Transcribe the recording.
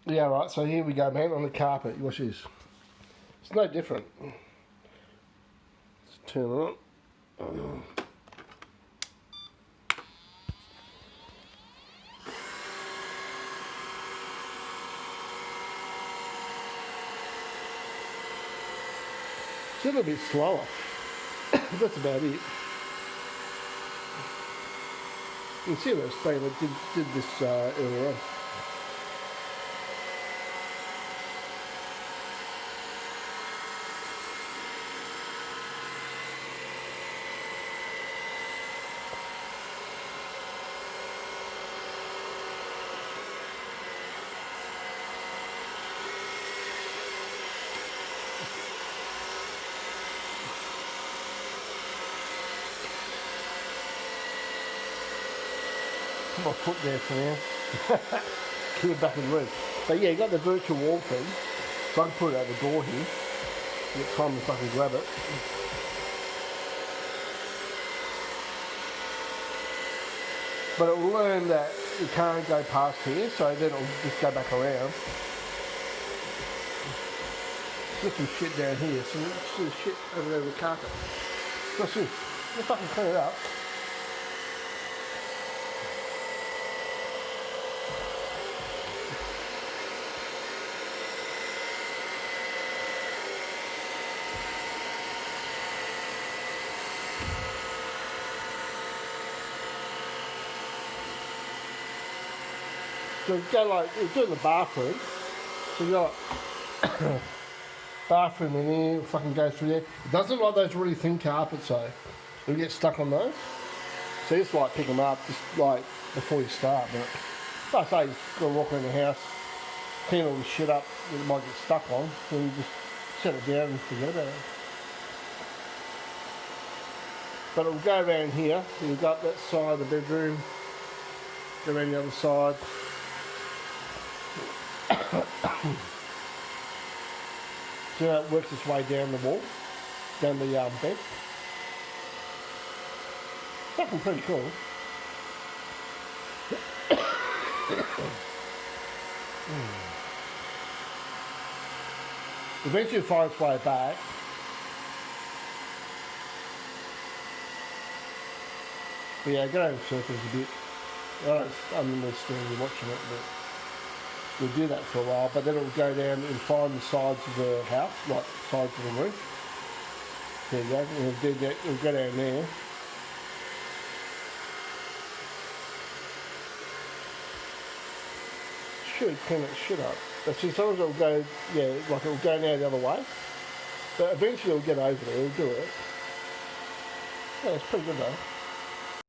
Yeah, right, so here we go, man, on the carpet. Watch this. It's no different. Let's turn it on. It's a little bit slower. That's about it. You can see what I was saying, I did this earlier on. Put my foot there for now. Keep it back in the room. So yeah, you got the virtual wall thing. So I can put it at the door here. Get time to fucking grab it. But it will learn that you can't go past here, so then it'll just go back around. There's some shit down here, some shit over there in the carpet. What's this? Let's fucking clean it up. So you go like, you do in the bathroom. So you got bathroom in here, fucking go through there. It doesn't like those really thin carpets though. You get stuck on those. So you just like pick them up just like before you start. But like I say, you just gotta walk around the house, clean all the shit up that it might get stuck on, then you just set it down and forget about it. But it'll go around here. So you've got that side of the bedroom, go around the other side. So it works its way down the wall, down the bed. Fucking pretty cool. Eventually it finds its way back. But yeah, go over the surface a bit. I don't understand you watching it, but we'll do that for a while, but then it'll go down and find the sides of the house, like sides of the roof. There you go, and it'll do that, it'll go down there. Should clean that shit up. But see, sometimes it'll go, yeah, like it'll go now the other way. But eventually it'll get over there, it'll do it. Yeah, it's pretty good though.